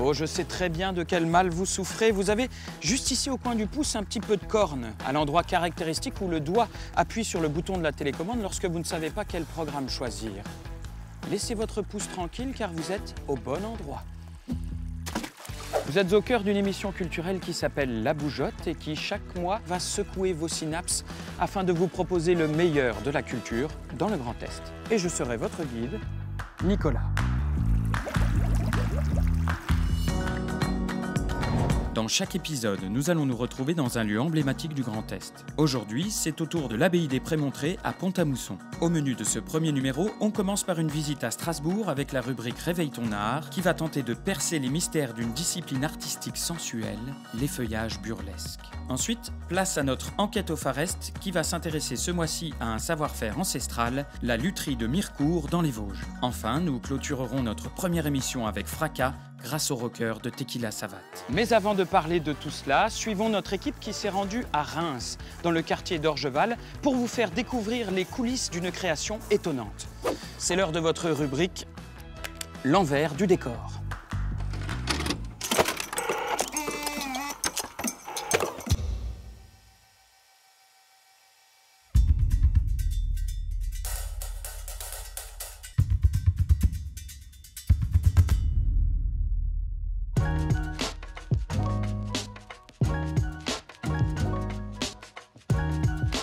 Oh, je sais très bien de quel mal vous souffrez. Vous avez juste ici au coin du pouce un petit peu de corne, à l'endroit caractéristique où le doigt appuie sur le bouton de la télécommande lorsque vous ne savez pas quel programme choisir. Laissez votre pouce tranquille car vous êtes au bon endroit. Vous êtes au cœur d'une émission culturelle qui s'appelle La Bougeotte et qui, chaque mois, va secouer vos synapses afin de vous proposer le meilleur de la culture dans le Grand Est. Et je serai votre guide, Nicolas. Dans chaque épisode, nous allons nous retrouver dans un lieu emblématique du Grand Est. Aujourd'hui, c'est au tour de l'abbaye des Prémontrés à Pont-à-Mousson. Au menu de ce premier numéro, on commence par une visite à Strasbourg avec la rubrique Réveille ton art, qui va tenter de percer les mystères d'une discipline artistique sensuelle, l'effeuillage burlesque. Ensuite, place à notre enquête au Farest, qui va s'intéresser ce mois-ci à un savoir-faire ancestral, la lutherie de Mirecourt dans les Vosges. Enfin, nous clôturerons notre première émission avec fracas, grâce au rocker de Tequila Savate. Mais avant de parler de tout cela, suivons notre équipe qui s'est rendue à Reims, dans le quartier d'Orgeval, pour vous faire découvrir les coulisses d'une création étonnante. C'est l'heure de votre rubrique « L'envers du décor ».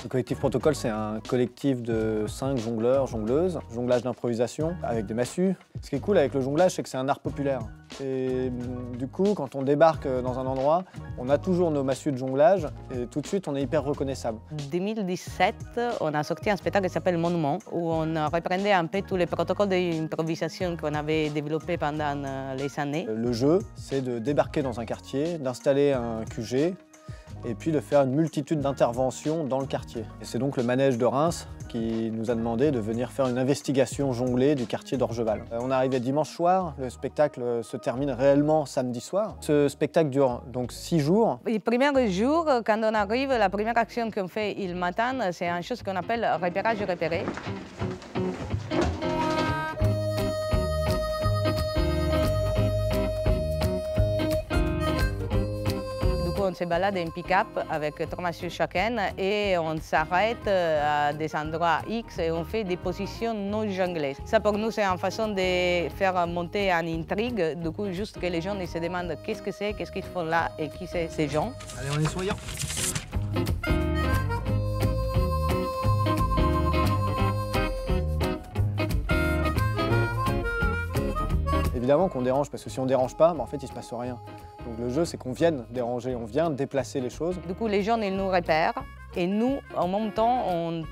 Le collectif Protocole, c'est un collectif de 5 jongleurs, jongleuses, jonglage d'improvisation avec des massues. Ce qui est cool avec le jonglage, c'est que c'est un art populaire. Et du coup, quand on débarque dans un endroit, on a toujours nos massues de jonglage et tout de suite, on est hyper reconnaissable. En 2017, on a sorti un spectacle qui s'appelle Monument, où on reprenait un peu tous les protocoles d'improvisation qu'on avait développés pendant les années. Le jeu, c'est de débarquer dans un quartier, d'installer un QG, et puis de faire une multitude d'interventions dans le quartier. Et c'est donc le manège de Reims qui nous a demandé de venir faire une investigation jonglée du quartier d'Orgeval. On est arrivé dimanche soir, le spectacle se termine réellement samedi soir. Ce spectacle dure donc 6 jours. Le premier jour, quand on arrive, la première action qu'on fait le matin, c'est une chose qu'on appelle repérage repéré. On se balade en pick-up avec 3 massues chacun et on s'arrête à des endroits X et on fait des positions non jonglées. Ça pour nous c'est une façon de faire monter une intrigue, du coup juste que les gens ils se demandent qu'est-ce que c'est, qu'est-ce qu'ils font là et qui c'est ces gens. Allez, on est souriant. Évidemment qu'on dérange, parce que si on ne dérange pas, en fait, il ne se passe rien. Donc le jeu, c'est qu'on vienne déranger, on vient déplacer les choses. Du coup, les gens, ils nous repèrent. Et nous, en même temps,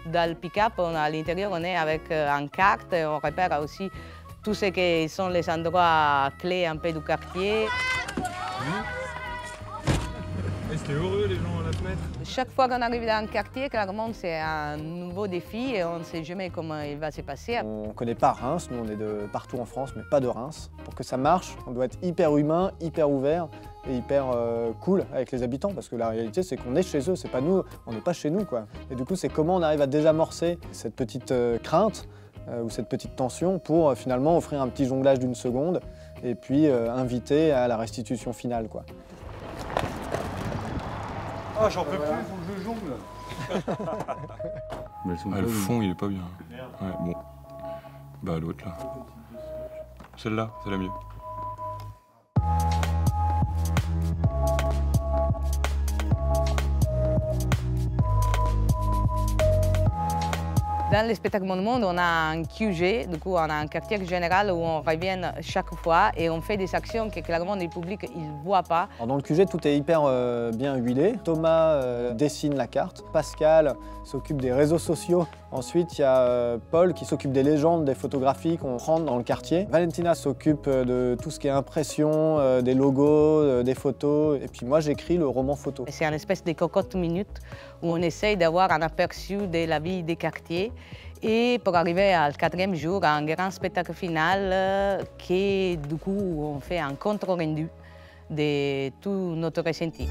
dans le pick-up, à l'intérieur, on est avec une carte. Et on repère aussi tout ce qui sont les endroits clés un peu du quartier. Et c'était heureux, les gens à la fenêtre. Chaque fois qu'on arrive dans un quartier, clairement, c'est un nouveau défi et on ne sait jamais comment il va se passer. On ne connaît pas Reims, nous on est de partout en France, mais pas de Reims. Pour que ça marche, on doit être hyper humain, hyper ouvert et hyper cool avec les habitants, parce que la réalité c'est qu'on est chez eux, c'est pas nous, on n'est pas chez nous quoi. Et du coup c'est comment on arrive à désamorcer cette petite crainte ou cette petite tension pour finalement offrir un petit jonglage d'une seconde et puis inviter à la restitution finale quoi. Ah, j'en peux plus, faut que je jongle. Le fond, il est pas bien. Ouais, bon. Bah, l'autre, là. Celle-là, c'est la mieux. Dans le spectacle Monument, on a un QG, du coup on a un quartier général où on revient chaque fois et on fait des actions que clairement le public ne voit pas. Alors dans le QG, tout est hyper bien huilé. Thomas dessine la carte, Pascal s'occupe des réseaux sociaux. Ensuite, il y a Paul qui s'occupe des légendes, des photographies qu'on prend dans le quartier. Valentina s'occupe de tout ce qui est impression, des logos, des photos. Et puis moi, j'écris le roman photo. C'est une espèce de cocotte minute où on essaye d'avoir un aperçu de la vie des quartiers. Et pour arriver au 4e jour, un grand spectacle final qui, du coup, on fait un compte rendu de tout notre ressenti.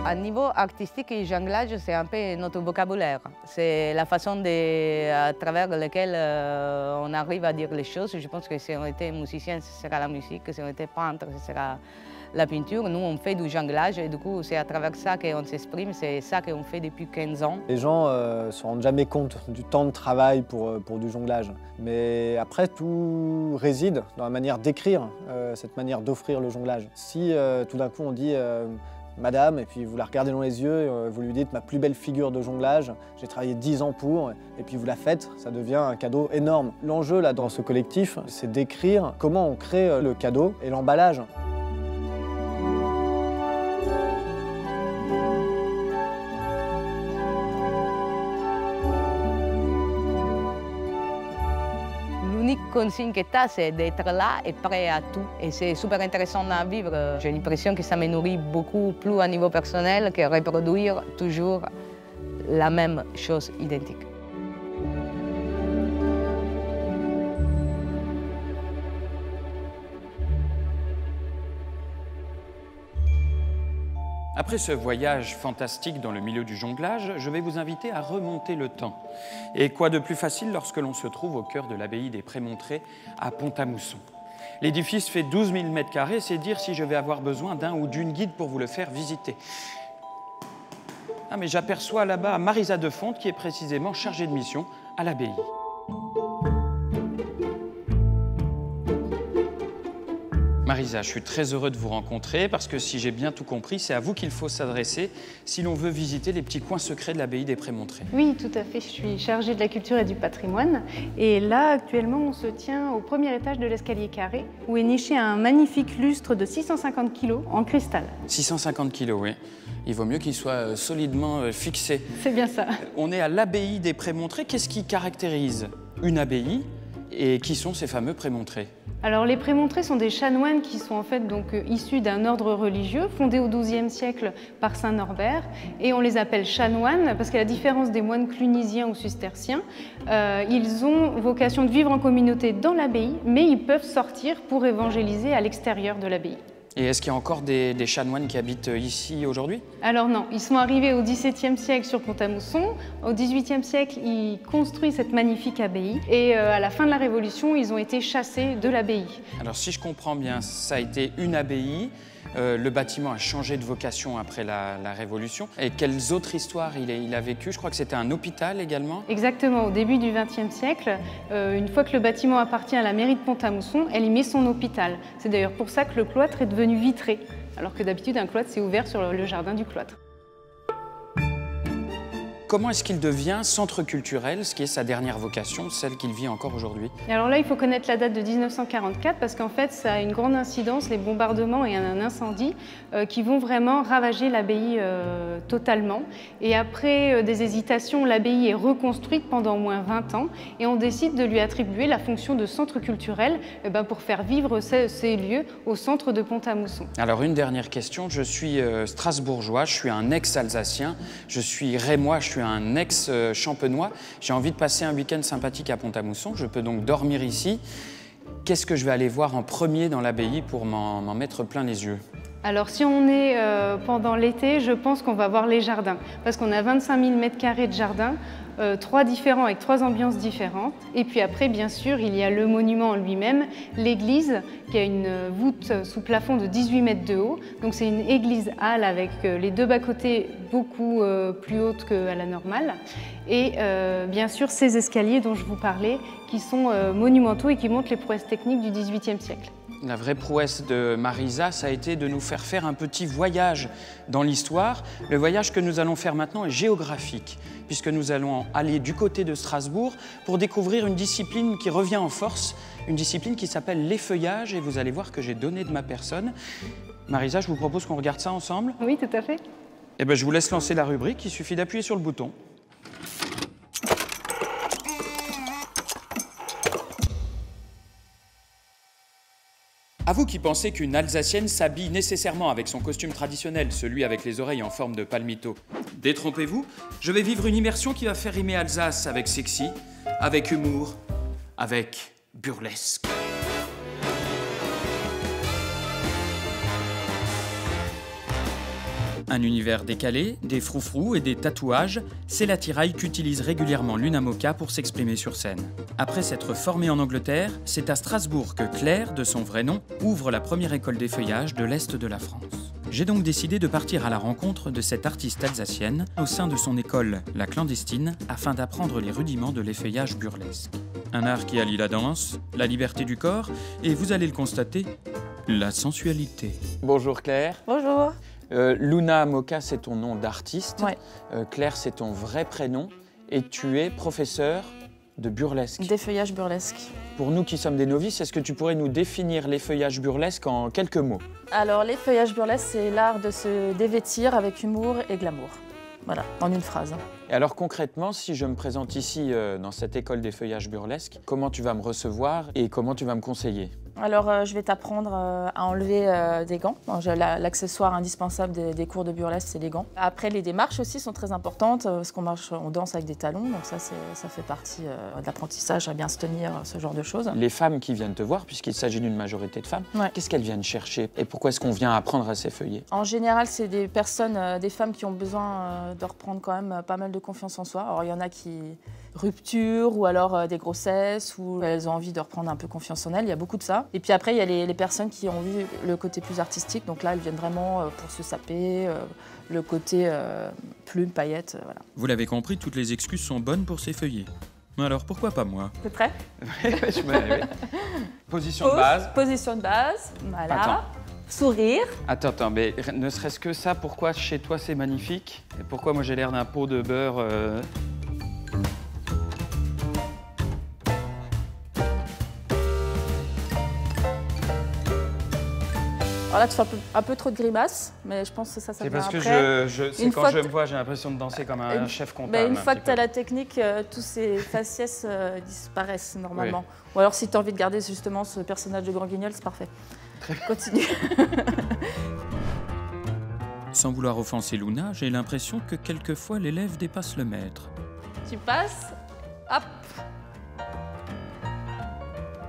À niveau artistique et jonglage, c'est un peu notre vocabulaire. C'est la façon à travers laquelle on arrive à dire les choses. Je pense que si on était musicien, ce sera la musique. Si on était peintre, ce sera la peinture. Nous, on fait du jonglage et du coup, c'est à travers ça qu'on s'exprime. C'est ça qu'on fait depuis 15 ans. Les gens ne se rendent jamais compte du temps de travail pour du jonglage. Mais après, tout réside dans la manière d'écrire, cette manière d'offrir le jonglage. Si tout d'un coup on dit Madame, et puis vous la regardez dans les yeux, vous lui dites ma plus belle figure de jonglage, j'ai travaillé 10 ans pour, et puis vous la faites, ça devient un cadeau énorme. L'enjeu là dans ce collectif, c'est d'écrire comment on crée le cadeau et l'emballage. L'unique consigne que tu as, c'est d'être là et prêt à tout. Et c'est super intéressant à vivre. J'ai l'impression que ça me nourrit beaucoup plus à niveau personnel que reproduire toujours la même chose identique. Après ce voyage fantastique dans le milieu du jonglage, je vais vous inviter à remonter le temps. Et quoi de plus facile lorsque l'on se trouve au cœur de l'abbaye des Prémontrés à Pont-à-Mousson. L'édifice fait 12 000 m², c'est dire si je vais avoir besoin d'un ou d'une guide pour vous le faire visiter. Ah mais j'aperçois là-bas Marisa Defonte qui est précisément chargée de mission à l'abbaye. Marisa, je suis très heureux de vous rencontrer parce que si j'ai bien tout compris, c'est à vous qu'il faut s'adresser si l'on veut visiter les petits coins secrets de l'abbaye des Prémontrés. Oui, tout à fait. Je suis chargée de la culture et du patrimoine. Et là, actuellement, on se tient au premier étage de l'escalier carré où est niché un magnifique lustre de 650 kg en cristal. 650 kg, oui. Il vaut mieux qu'il soit solidement fixé. C'est bien ça. On est à l'abbaye des Prémontrés. Qu'est-ce qui caractérise une abbaye et qui sont ces fameux Prémontrés? Alors les Prémontrés sont des chanoines qui sont en fait donc issus d'un ordre religieux fondé au XIIe siècle par saint Norbert et on les appelle chanoines parce qu'à la différence des moines clunisiens ou cisterciens, ils ont vocation de vivre en communauté dans l'abbaye mais ils peuvent sortir pour évangéliser à l'extérieur de l'abbaye. Et est-ce qu'il y a encore des chanoines qui habitent ici aujourd'hui? Alors non, ils sont arrivés au XVIIe siècle sur Pont-à-Mousson. Au XVIIIe siècle, ils construisent cette magnifique abbaye. Et à la fin de la Révolution, ils ont été chassés de l'abbaye. Alors si je comprends bien, ça a été une abbaye. Le bâtiment a changé de vocation après la Révolution. Et quelles autres histoires il a vécu? Je crois que c'était un hôpital également. Exactement, au début du XXe siècle, une fois que le bâtiment appartient à la mairie de Pont-à-Mousson, elle y met son hôpital. C'est d'ailleurs pour ça que le cloître est devenu vitré, alors que d'habitude un cloître c'est ouvert sur le jardin du cloître. Comment est-ce qu'il devient centre culturel, ce qui est sa dernière vocation, celle qu'il vit encore aujourd'hui? Alors là, il faut connaître la date de 1944 parce qu'en fait, ça a une grande incidence, les bombardements et un incendie qui vont vraiment ravager l'abbaye totalement. Et après des hésitations, l'abbaye est reconstruite pendant au moins 20 ans et on décide de lui attribuer la fonction de centre culturel pour faire vivre ces lieux au centre de Pont-à-Mousson. Alors une dernière question, je suis strasbourgeois, je suis un ex-alsacien, je suis rémois, je suis un ex-champenois. J'ai envie de passer un week-end sympathique à Pont-à-Mousson. Je peux donc dormir ici. Qu'est-ce que je vais aller voir en premier dans l'abbaye pour m'en mettre plein les yeux? Alors si on est pendant l'été, je pense qu'on va voir les jardins. Parce qu'on a 25 000 m² de jardin, 3 différents avec 3 ambiances différentes. Et puis après, bien sûr, il y a le monument en lui-même, l'église, qui a une voûte sous plafond de 18 mètres de haut. Donc c'est une église halle avec les deux bas-côtés beaucoup plus hautes qu'à la normale. Et bien sûr, ces escaliers dont je vous parlais, qui sont monumentaux et qui montrent les prouesses techniques du XVIIIe siècle. La vraie prouesse de Marisa, ça a été de nous faire un petit voyage dans l'histoire. Le voyage que nous allons faire maintenant est géographique, puisque nous allons aller du côté de Strasbourg pour découvrir une discipline qui revient en force, une discipline qui s'appelle l'effeuillage, et vous allez voir que j'ai donné de ma personne. Marisa, je vous propose qu'on regarde ça ensemble. Oui, tout à fait. Eh bien, je vous laisse lancer la rubrique, il suffit d'appuyer sur le bouton. À vous qui pensez qu'une Alsacienne s'habille nécessairement avec son costume traditionnel, celui avec les oreilles en forme de palmito, détrompez-vous, je vais vivre une immersion qui va faire rimer Alsace avec sexy, avec humour, avec burlesque. Un univers décalé, des froufrous et des tatouages, c'est l'attirail qu'utilise régulièrement Luna Moka pour s'exprimer sur scène. Après s'être formée en Angleterre, c'est à Strasbourg que Claire, de son vrai nom, ouvre la première école d'effeuillage de l'Est de la France. J'ai donc décidé de partir à la rencontre de cette artiste alsacienne au sein de son école, la clandestine, afin d'apprendre les rudiments de l'effeuillage burlesque. Un art qui allie la danse, la liberté du corps et, vous allez le constater, la sensualité. Bonjour Claire. Bonjour. Luna Moka, c'est ton nom d'artiste. Ouais. Claire, c'est ton vrai prénom. Et tu es professeure de burlesque. D'effeuillage burlesque. Pour nous qui sommes des novices, est-ce que tu pourrais nous définir l'effeuillage burlesque en quelques mots? Alors, l'effeuillage burlesque, c'est l'art de se dévêtir avec humour et glamour. Voilà, en une phrase. Et alors concrètement, si je me présente ici dans cette école d'effeuillage burlesque, comment tu vas me recevoir et comment tu vas me conseiller? Alors, je vais t'apprendre à enlever des gants. Bon, l'accessoire indispensable des cours de burlesque, c'est les gants. Après, les démarches aussi sont très importantes, parce on danse avec des talons, donc ça fait partie de l'apprentissage, à bien se tenir, ce genre de choses. Les femmes qui viennent te voir, puisqu'il s'agit d'une majorité de femmes, Ouais. qu'est-ce qu'elles viennent chercher? Et pourquoi est-ce qu'on vient apprendre à s'effeuiller? En général, c'est des personnes, des femmes qui ont besoin de reprendre quand même pas mal de confiance en soi. Alors, il y en a qui... rupture ou alors des grossesses ou elles ont envie de reprendre un peu confiance en elles, il y a beaucoup de ça. Et puis après, il y a les personnes qui ont vu le côté plus artistique, donc là, elles viennent vraiment pour se saper, le côté plume, paillettes, voilà. Vous l'avez compris, toutes les excuses sont bonnes pour s'effeuiller. Alors pourquoi pas moi? T'es prêt? Je me lève. Position de base. Position de base, voilà. Attends. Sourire. Attends, mais ne serait-ce que ça, pourquoi chez toi c'est magnifique? Et pourquoi moi j'ai l'air d'un pot de beurre Alors là, tu fais un peu trop de grimaces, mais je pense que ça C'est vient parce que après. c'est quand je me vois, j'ai l'impression de danser comme un chef comptable. Une fois que tu as peu. la technique, tous ces faciès disparaissent normalement. Ou alors si tu as envie de garder justement ce personnage de grand guignol, c'est parfait. Continue. Sans vouloir offenser Luna, j'ai l'impression que quelquefois l'élève dépasse le maître. Tu passes, hop.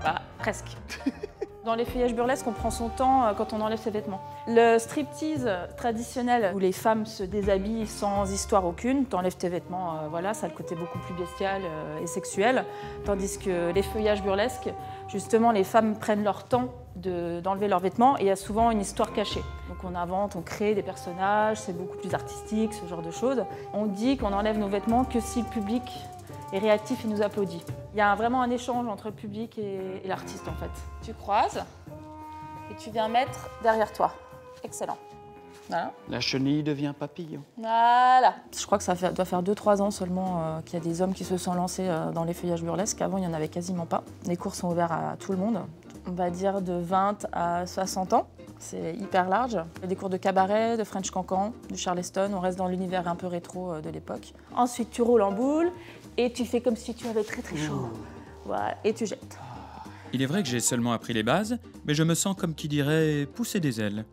Bah, presque. Dans l'effeuillage burlesque, on prend son temps quand on enlève ses vêtements. Le striptease traditionnel, où les femmes se déshabillent sans histoire aucune, t'enlèves tes vêtements, voilà, ça a le côté beaucoup plus bestial et sexuel. Tandis que l'effeuillage burlesque, justement, les femmes prennent leur temps d'enlever leurs vêtements et il y a souvent une histoire cachée. Donc on invente, on crée des personnages, c'est beaucoup plus artistique, ce genre de choses. On dit qu'on enlève nos vêtements que si le public est réactif et nous applaudit. Il y a vraiment un échange entre le public et l'artiste en fait. Tu croises et tu viens mettre derrière toi. Excellent. Voilà. La chenille devient papillon. Voilà. Je crois que ça doit faire 2-3 ans seulement qu'il y a des hommes qui se sont lancés dans l'effeuillage burlesque. Avant, il n'y en avait quasiment pas. Les cours sont ouverts à tout le monde. On va dire de 20 à 60 ans. C'est hyper large. Il y a des cours de cabaret, de French Cancan, du Charleston. On reste dans l'univers un peu rétro de l'époque. Ensuite, tu roules en boule et tu fais comme si tu avais très très chaud. Voilà, et tu jettes. Il est vrai que j'ai seulement appris les bases, mais je me sens comme qui dirait pousser des ailes.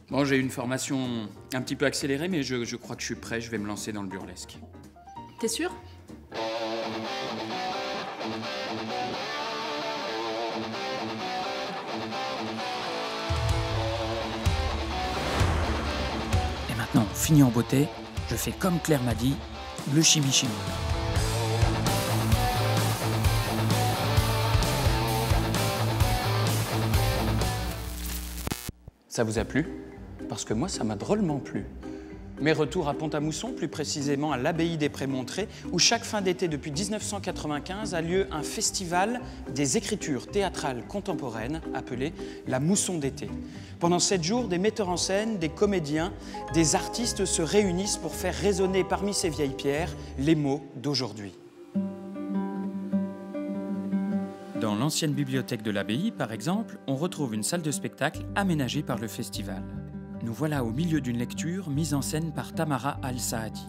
Bon, j'ai une formation un petit peu accélérée, mais je crois que je suis prêt, je vais me lancer dans le burlesque. T'es sûr ? Et maintenant, fini en beauté, je fais comme Claire m'a dit, le chimichimi. Ça vous a plu? Parce que moi, ça m'a drôlement plu. Mes retours à Pont-à-Mousson, plus précisément à l'abbaye des Prémontrés, où chaque fin d'été depuis 1995 a lieu un festival des écritures théâtrales contemporaines appelé la Mousson d'été. Pendant 7 jours, des metteurs en scène, des comédiens, des artistes se réunissent pour faire résonner parmi ces vieilles pierres les mots d'aujourd'hui. Dans l'ancienne bibliothèque de l'abbaye, par exemple, on retrouve une salle de spectacle aménagée par le festival. Nous voilà au milieu d'une lecture mise en scène par Tamara Al-Saadi.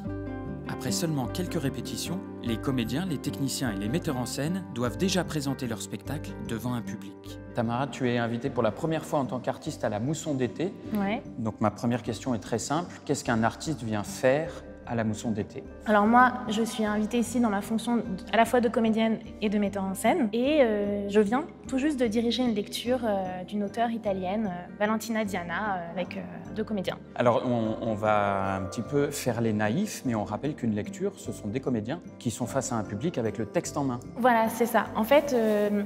Après seulement quelques répétitions, les comédiens, les techniciens et les metteurs en scène doivent déjà présenter leur spectacle devant un public. Tamara, tu es invitée pour la première fois en tant qu'artiste à la Mousson d'été. Ouais. Donc ma première question est très simple. Qu'est-ce qu'un artiste vient faire à la mousson d'été. Alors moi, je suis invitée ici dans ma fonction à la fois de comédienne et de metteur en scène. Et je viens tout juste de diriger une lecture d'une auteure italienne, Valentina Diana, avec 2 comédiens. Alors on va un petit peu faire les naïfs, mais on rappelle qu'une lecture, ce sont des comédiens qui sont face à un public avec le texte en main. Voilà, c'est ça. En fait,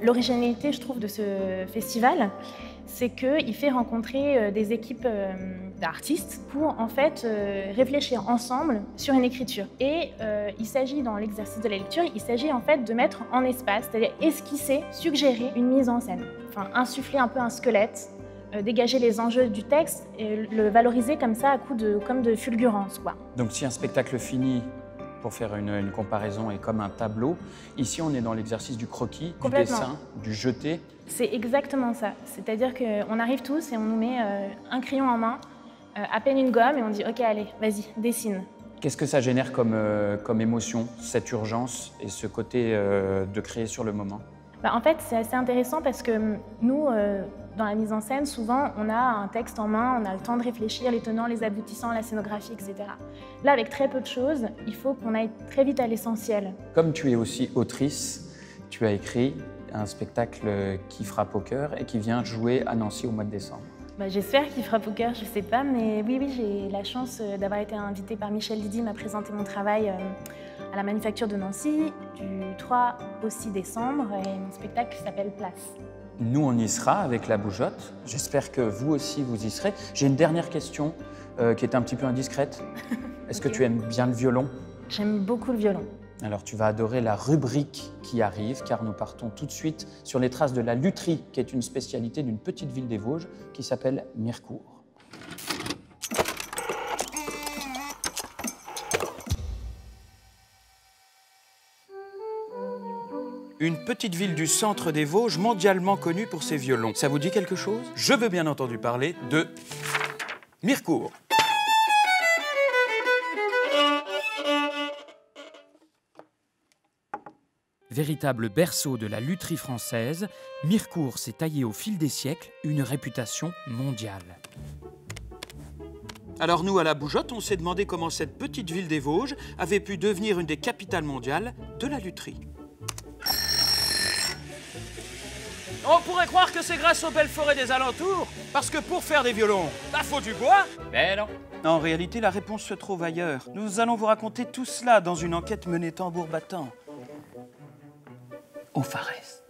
l'originalité, je trouve, de ce festival, c'est qu'il fait rencontrer des équipes d'artistes pour en fait réfléchir ensemble sur une écriture. Et il s'agit, dans l'exercice de la lecture, il s'agit en fait de mettre en espace, c'est-à-dire esquisser, suggérer une mise en scène. Enfin, insuffler un peu un squelette, dégager les enjeux du texte et le valoriser comme ça à coup de fulgurance, quoi. Donc si un spectacle finit, pour faire une comparaison, est comme un tableau, ici on est dans l'exercice du croquis, du dessin, du jeté. C'est exactement ça. C'est-à-dire qu'on arrive tous et on nous met un crayon en main, à peine une gomme, et on dit « Ok, allez, vas-y, dessine ». Qu'est-ce que ça génère comme émotion, cette urgence et ce côté de créer sur le moment? En fait, c'est assez intéressant parce que nous, dans la mise en scène, souvent, on a un texte en main, on a le temps de réfléchir, les tenants, les aboutissants, la scénographie, etc. Là, avec très peu de choses, il faut qu'on aille très vite à l'essentiel. Comme tu es aussi autrice, tu as écrit un spectacle qui frappe au cœur et qui vient jouer à Nancy au mois de décembre. J'espère qu'il frappe au cœur, je sais pas, mais oui, j'ai la chance d'avoir été invitée par Michel Didim à présenter mon travail à la Manufacture de Nancy du 3 au 6 décembre, et mon spectacle s'appelle Place. Nous, on y sera avec la Bougeotte. J'espère que vous aussi, vous y serez. J'ai une dernière question qui est un petit peu indiscrète. Est-ce que tu aimes bien le violon? J'aime beaucoup le violon. Alors, tu vas adorer la rubrique qui arrive, car nous partons tout de suite sur les traces de la lutherie, qui est une spécialité d'une petite ville des Vosges qui s'appelle Mirecourt. Une petite ville du centre des Vosges, mondialement connue pour ses violons. Ça vous dit quelque chose? Je veux bien entendu parler de Mirecourt. Véritable berceau de la lutherie française, Mirecourt s'est taillé au fil des siècles une réputation mondiale. Alors nous, à la Bougeotte, on s'est demandé comment cette petite ville des Vosges avait pu devenir une des capitales mondiales de la lutherie. On pourrait croire que c'est grâce aux belles forêts des alentours, parce que pour faire des violons, faut du bois. Mais non. En réalité, la réponse se trouve ailleurs. Nous allons vous raconter tout cela dans une enquête menée tambour battant au Far Est.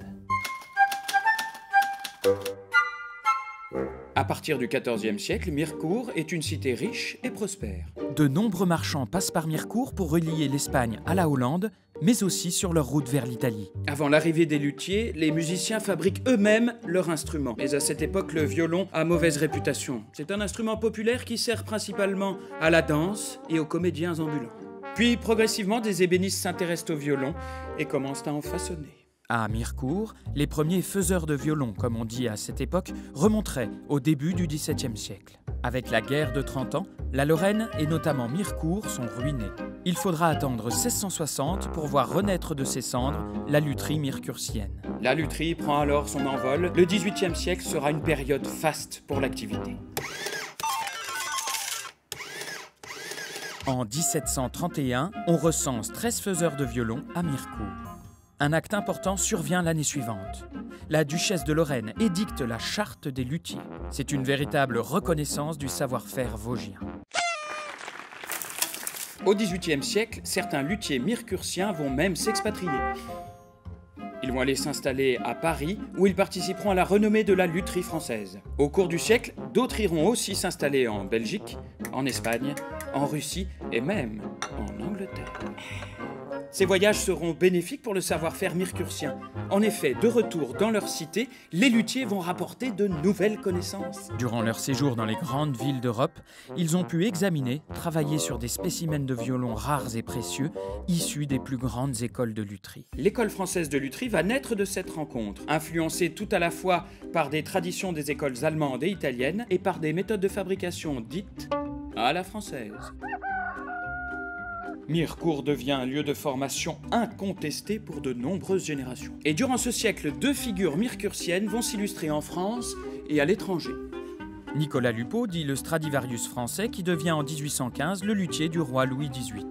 À partir du XIVe siècle, Mirecourt est une cité riche et prospère. De nombreux marchands passent par Mirecourt pour relier l'Espagne à la Hollande, mais aussi sur leur route vers l'Italie. Avant l'arrivée des luthiers, les musiciens fabriquent eux-mêmes leurs instruments. Mais à cette époque, le violon a mauvaise réputation. C'est un instrument populaire qui sert principalement à la danse et aux comédiens ambulants. Puis, progressivement, des ébénistes s'intéressent au violon et commencent à en façonner. À Mirecourt, les premiers faiseurs de violon, comme on dit à cette époque, remonteraient au début du XVIIe siècle. Avec la guerre de 30 ans, la Lorraine et notamment Mirecourt sont ruinées. Il faudra attendre 1660 pour voir renaître de ses cendres la lutherie mircursienne. La lutherie prend alors son envol. Le XVIIIe siècle sera une période faste pour l'activité. En 1731, on recense 13 faiseurs de violon à Mirecourt. Un acte important survient l'année suivante. La duchesse de Lorraine édicte la charte des luthiers. C'est une véritable reconnaissance du savoir-faire vosgien. Au XVIIIe siècle, certains luthiers mircursiens vont même s'expatrier. Ils vont aller s'installer à Paris, où ils participeront à la renommée de la lutherie française. Au cours du siècle, d'autres iront aussi s'installer en Belgique, en Espagne, en Russie et même en Angleterre. Ces voyages seront bénéfiques pour le savoir-faire mircursien. En effet, de retour dans leur cité, les luthiers vont rapporter de nouvelles connaissances. Durant leur séjour dans les grandes villes d'Europe, ils ont pu examiner, travailler sur des spécimens de violons rares et précieux, issus des plus grandes écoles de lutherie. L'école française de lutherie va naître de cette rencontre, influencée tout à la fois par des traditions des écoles allemandes et italiennes et par des méthodes de fabrication dites à la française. Mirecourt devient un lieu de formation incontesté pour de nombreuses générations. Et durant ce siècle, deux figures mircursiennes vont s'illustrer en France et à l'étranger. Nicolas Lupeaud dit le Stradivarius français qui devient en 1815 le luthier du roi Louis XVIII.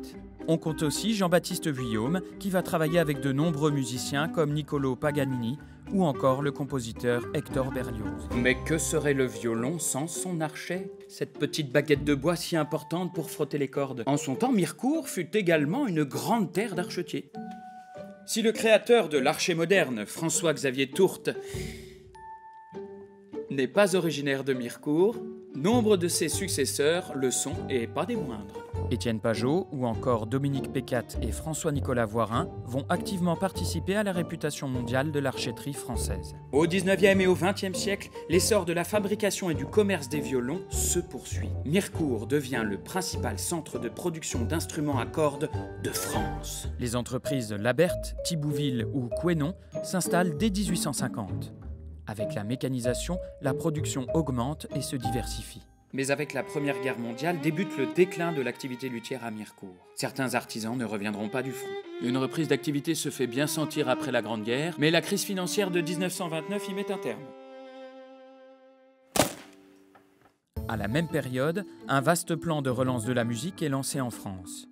On compte aussi Jean-Baptiste Vuillaume qui va travailler avec de nombreux musiciens comme Niccolò Paganini ou encore le compositeur Hector Berlioz. Mais que serait le violon sans son archet? Cette petite baguette de bois si importante pour frotter les cordes. En son temps, Mirecourt fut également une grande terre d'archetiers. Si le créateur de l'archet moderne, François-Xavier Tourte, n'est pas originaire de Mirecourt, nombre de ses successeurs le sont et pas des moindres. Étienne Pajot ou encore Dominique Pécat et François-Nicolas Voirin vont activement participer à la réputation mondiale de l'archéterie française. Au 19e et au 20e siècle, l'essor de la fabrication et du commerce des violons se poursuit. Mirecourt devient le principal centre de production d'instruments à cordes de France. Les entreprises Laberte, Thibouville ou Quénon s'installent dès 1850. Avec la mécanisation, la production augmente et se diversifie. Mais avec la Première Guerre mondiale débute le déclin de l'activité luthière à Mirecourt. Certains artisans ne reviendront pas du front. Une reprise d'activité se fait bien sentir après la Grande Guerre, mais la crise financière de 1929 y met un terme. À la même période, un vaste plan de relance de la musique est lancé en France.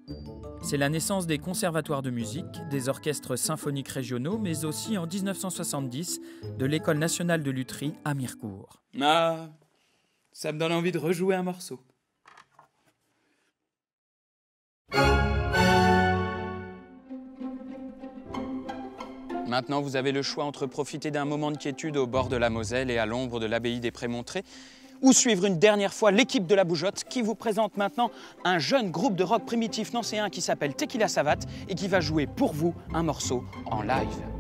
C'est la naissance des conservatoires de musique, des orchestres symphoniques régionaux, mais aussi en 1970 de l'École nationale de lutherie à Mirecourt. Ah, ça me donne envie de rejouer un morceau. Maintenant, vous avez le choix entre profiter d'un moment de quiétude au bord de la Moselle et à l'ombre de l'abbaye des Prémontrés, ou suivre une dernière fois l'équipe de la Bougeotte qui vous présente maintenant un jeune groupe de rock primitif nancéen qui s'appelle Tequila Savate et qui va jouer pour vous un morceau en live.